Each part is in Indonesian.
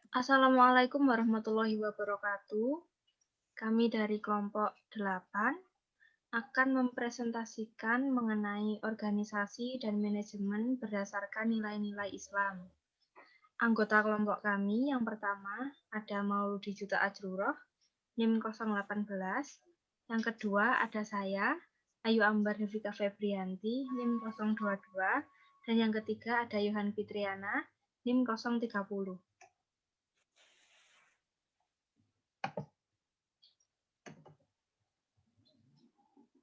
Assalamualaikum warahmatullahi wabarakatuh. Kami dari kelompok 8 akan mempresentasikan mengenai organisasi dan manajemen berdasarkan nilai-nilai Islam. Anggota kelompok kami yang pertama ada Mauludi Juta Ajruroh, NIM 018. Yang kedua ada saya, Ayu Ambar Devika Febrianti, NIM 022. Dan yang ketiga ada Yohan Fitriana, NIM 030.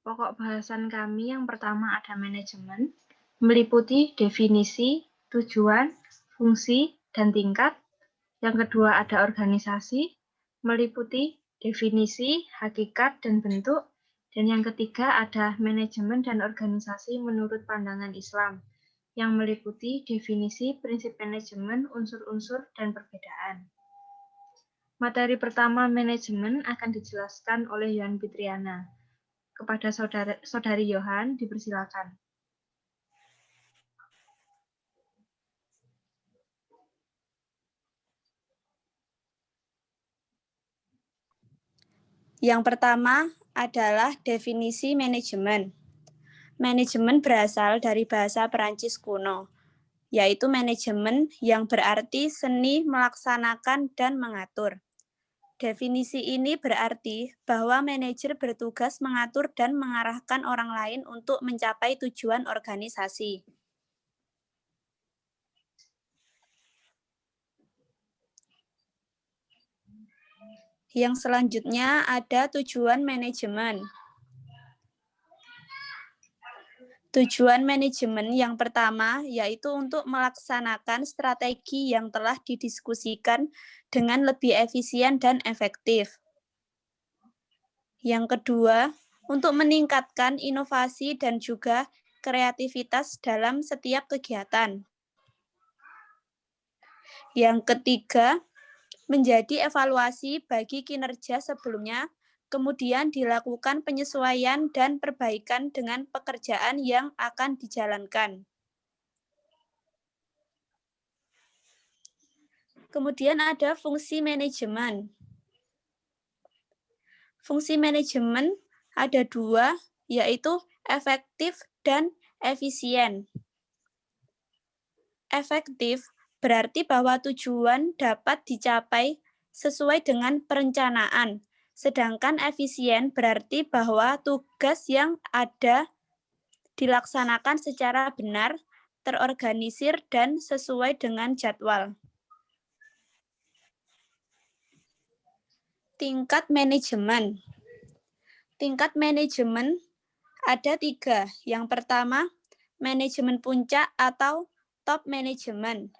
Pokok bahasan kami yang pertama ada manajemen, meliputi definisi, tujuan, fungsi, dan tingkat. Yang kedua ada organisasi, meliputi definisi, hakikat, dan bentuk. Dan yang ketiga ada manajemen dan organisasi menurut pandangan Islam, yang meliputi definisi, prinsip manajemen, unsur-unsur, dan perbedaan. Materi pertama manajemen akan dijelaskan oleh Yohan Fitriana. Kepada saudari Yohan, dipersilakan. Yang pertama adalah definisi manajemen. Manajemen berasal dari bahasa Perancis kuno, yaitu manajemen yang berarti seni melaksanakan dan mengatur. Definisi ini berarti bahwa manajer bertugas mengatur dan mengarahkan orang lain untuk mencapai tujuan organisasi. Yang selanjutnya ada tujuan manajemen. Tujuan manajemen yang pertama yaitu untuk melaksanakan strategi yang telah didiskusikan dengan lebih efisien dan efektif. Yang kedua, untuk meningkatkan inovasi dan juga kreativitas dalam setiap kegiatan. Yang ketiga, menjadi evaluasi bagi kinerja sebelumnya, kemudian dilakukan penyesuaian dan perbaikan dengan pekerjaan yang akan dijalankan. Kemudian ada fungsi manajemen. Fungsi manajemen ada dua, yaitu efektif dan efisien. Efektif berarti bahwa tujuan dapat dicapai sesuai dengan perencanaan, sedangkan efisien berarti bahwa tugas yang ada dilaksanakan secara benar, terorganisir, dan sesuai dengan jadwal. Tingkat manajemen. Tingkat manajemen ada 3. Yang pertama, manajemen puncak atau top management,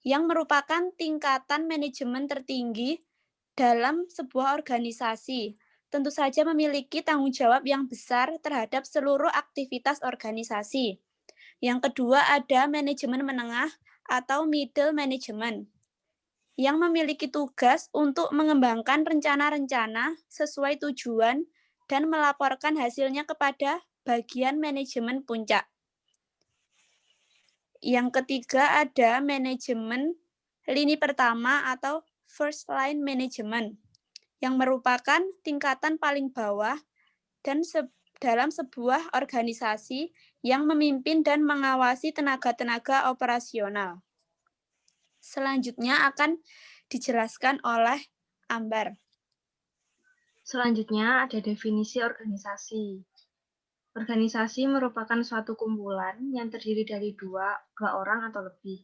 yang merupakan tingkatan manajemen tertinggi dalam sebuah organisasi. Tentu saja memiliki tanggung jawab yang besar terhadap seluruh aktivitas organisasi. Yang kedua ada manajemen menengah atau middle management, yang memiliki tugas untuk mengembangkan rencana-rencana sesuai tujuan dan melaporkan hasilnya kepada bagian manajemen puncak. Yang ketiga ada manajemen lini pertama atau first line management, yang merupakan tingkatan paling bawah dan dalam sebuah organisasi yang memimpin dan mengawasi tenaga-tenaga operasional. Selanjutnya akan dijelaskan oleh Ambar. Selanjutnya ada definisi organisasi. Organisasi merupakan suatu kumpulan yang terdiri dari dua orang atau lebih,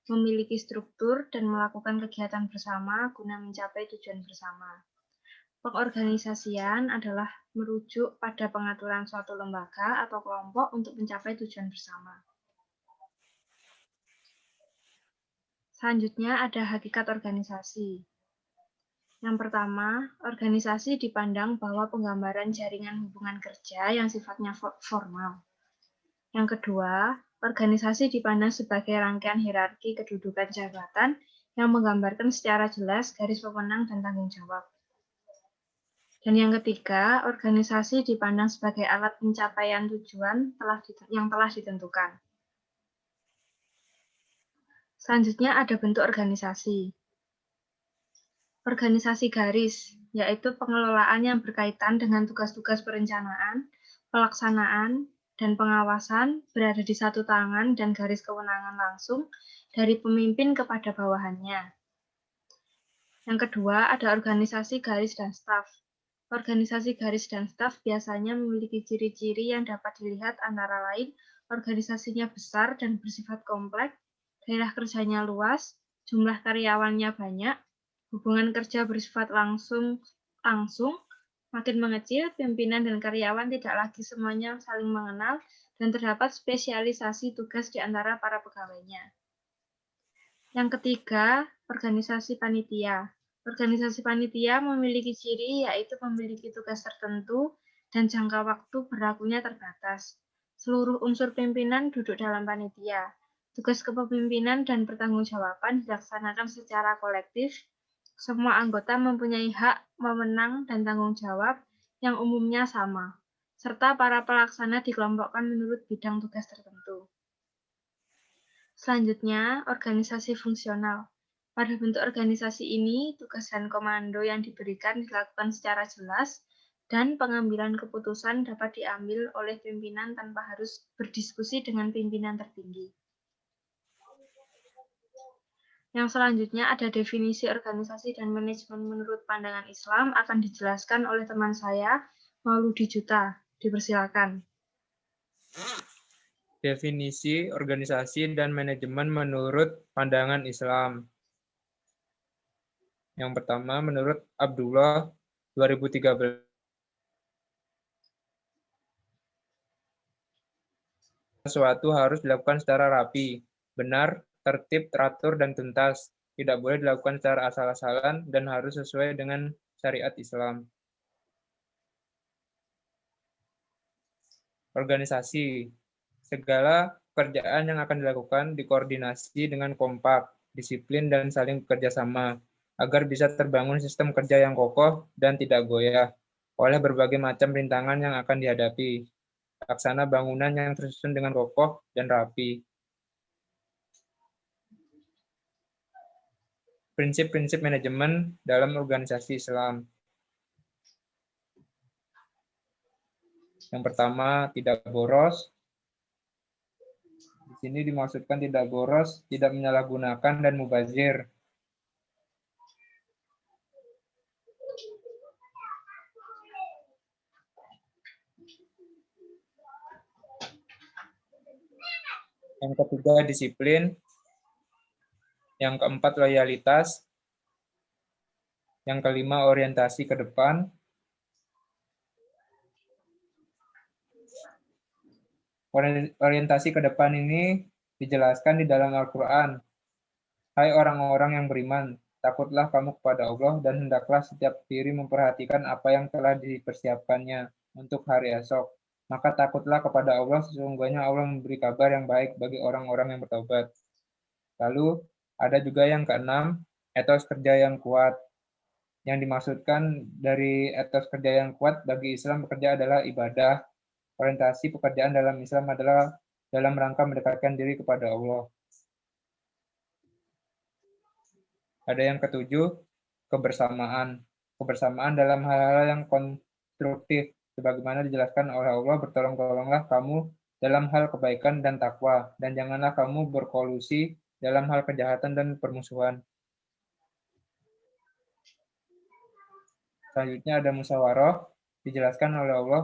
memiliki struktur dan melakukan kegiatan bersama guna mencapai tujuan bersama. Pengorganisasian adalah merujuk pada pengaturan suatu lembaga atau kelompok untuk mencapai tujuan bersama. Selanjutnya ada hakikat organisasi. Yang pertama, organisasi dipandang bahwa penggambaran jaringan hubungan kerja yang sifatnya formal. Yang kedua, organisasi dipandang sebagai rangkaian hierarki kedudukan jabatan yang menggambarkan secara jelas garis wewenang dan tanggung jawab. Dan yang ketiga, organisasi dipandang sebagai alat pencapaian tujuan yang telah ditentukan. Selanjutnya ada bentuk organisasi. organisasi garis, yaitu pengelolaan yang berkaitan dengan tugas-tugas perencanaan, pelaksanaan, dan pengawasan berada di satu tangan dan garis kewenangan langsung dari pemimpin kepada bawahannya. Yang kedua, ada organisasi garis dan staf. Organisasi garis dan staf biasanya memiliki ciri-ciri yang dapat dilihat antara lain organisasinya besar dan bersifat kompleks, daerah kerjanya luas, jumlah karyawannya banyak, hubungan kerja bersifat langsung, makin mengecil, pimpinan dan karyawan tidak lagi semuanya saling mengenal, dan terdapat spesialisasi tugas di antara para pegawainya. Yang ketiga, organisasi panitia. Organisasi panitia memiliki ciri yaitu memiliki tugas tertentu dan jangka waktu berlakunya terbatas. Seluruh unsur pimpinan duduk dalam panitia. Tugas kepemimpinan dan pertanggungjawaban dilaksanakan secara kolektif. Semua anggota mempunyai hak, wewenang, dan tanggung jawab yang umumnya sama, serta para pelaksana dikelompokkan menurut bidang tugas tertentu. Selanjutnya, organisasi fungsional. Pada bentuk organisasi ini, tugas dan komando yang diberikan dilakukan secara jelas, dan pengambilan keputusan dapat diambil oleh pimpinan tanpa harus berdiskusi dengan pimpinan tertinggi. Yang selanjutnya ada definisi organisasi dan manajemen menurut pandangan Islam akan dijelaskan oleh teman saya, Mauludi Juta. Dipersilakan. Definisi organisasi dan manajemen menurut pandangan Islam. Yang pertama, menurut Abdullah 2013. Sesuatu harus dilakukan secara rapi, benar, tertib, teratur, dan tuntas. Tidak boleh dilakukan secara asal-asalan dan harus sesuai dengan syariat Islam. Organisasi. Segala pekerjaan yang akan dilakukan dikoordinasi dengan kompak, disiplin, dan saling bekerja sama, agar bisa terbangun sistem kerja yang kokoh dan tidak goyah oleh berbagai macam rintangan yang akan dihadapi. Laksana bangunan yang tersusun dengan kokoh dan rapi. Prinsip-prinsip manajemen dalam organisasi Islam. Yang pertama, tidak boros. Di sini dimaksudkan tidak boros, tidak menyalahgunakan, dan mubazir. Yang ketiga, disiplin. Yang keempat, loyalitas. Yang kelima, orientasi ke depan. Orientasi ke depan ini dijelaskan di dalam Al-Quran. Hai orang-orang yang beriman, takutlah kamu kepada Allah dan hendaklah setiap diri memperhatikan apa yang telah dipersiapkannya untuk hari esok. Maka takutlah kepada Allah, sesungguhnya Allah memberi kabar yang baik bagi orang-orang yang bertobat. Lalu ada juga yang keenam, etos kerja yang kuat. Yang dimaksudkan dari etos kerja yang kuat bagi Islam bekerja adalah ibadah. Orientasi pekerjaan dalam Islam adalah dalam rangka mendekatkan diri kepada Allah. Ada yang ketujuh, kebersamaan. Kebersamaan dalam hal-hal yang konstruktif, sebagaimana dijelaskan oleh Allah, bertolong-tolonglah kamu dalam hal kebaikan dan takwa, dan janganlah kamu berkolusi dalam hal kejahatan dan permusuhan. Selanjutnya ada musyawarah, dijelaskan oleh Allah,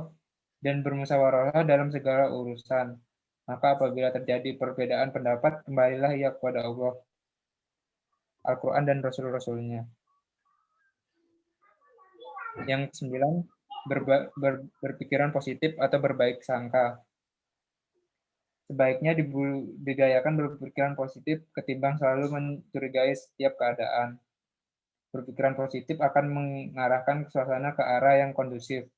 dan bermusyawarahlah dalam segala urusan. Maka apabila terjadi perbedaan pendapat, kembalilah ia kepada Allah, Al-Quran, dan Rasul-Rasulnya. Yang kesembilan, berpikiran positif atau berbaik sangka. Sebaiknya dibudidayakan berpikiran positif ketimbang selalu mencurigai setiap keadaan. Berpikiran positif akan mengarahkan suasana ke arah yang kondusif.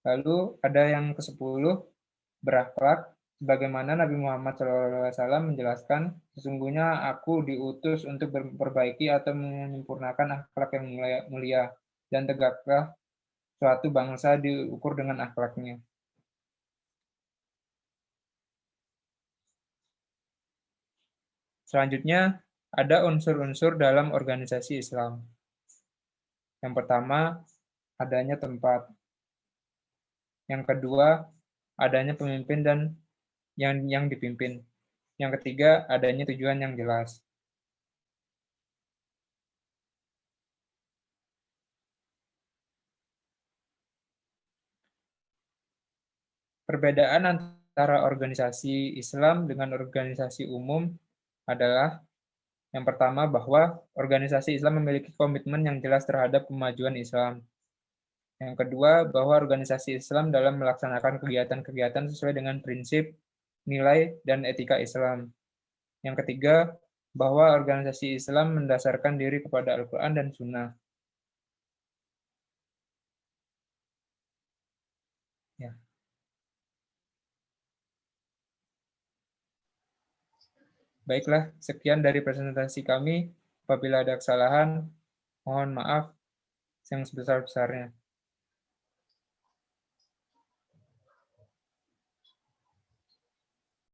Lalu ada yang ke-10, berakhlak. Sebagaimana Nabi Muhammad SAW menjelaskan, sesungguhnya aku diutus untuk memperbaiki atau menyempurnakan akhlak yang mulia, dan tegaklah suatu bangsa diukur dengan akhlaknya. Selanjutnya, ada unsur-unsur dalam organisasi Islam. Yang pertama, adanya tempat. Yang kedua, adanya pemimpin dan yang dipimpin. Yang ketiga, adanya tujuan yang jelas. Perbedaan antara organisasi Islam dengan organisasi umum adalah yang pertama bahwa organisasi Islam memiliki komitmen yang jelas terhadap kemajuan Islam. Yang kedua, bahwa organisasi Islam dalam melaksanakan kegiatan-kegiatan sesuai dengan prinsip, nilai, dan etika Islam. Yang ketiga, bahwa organisasi Islam mendasarkan diri kepada Al-Quran dan Sunnah. Ya. Baiklah, sekian dari presentasi kami. Apabila ada kesalahan, mohon maaf yang sebesar-besarnya.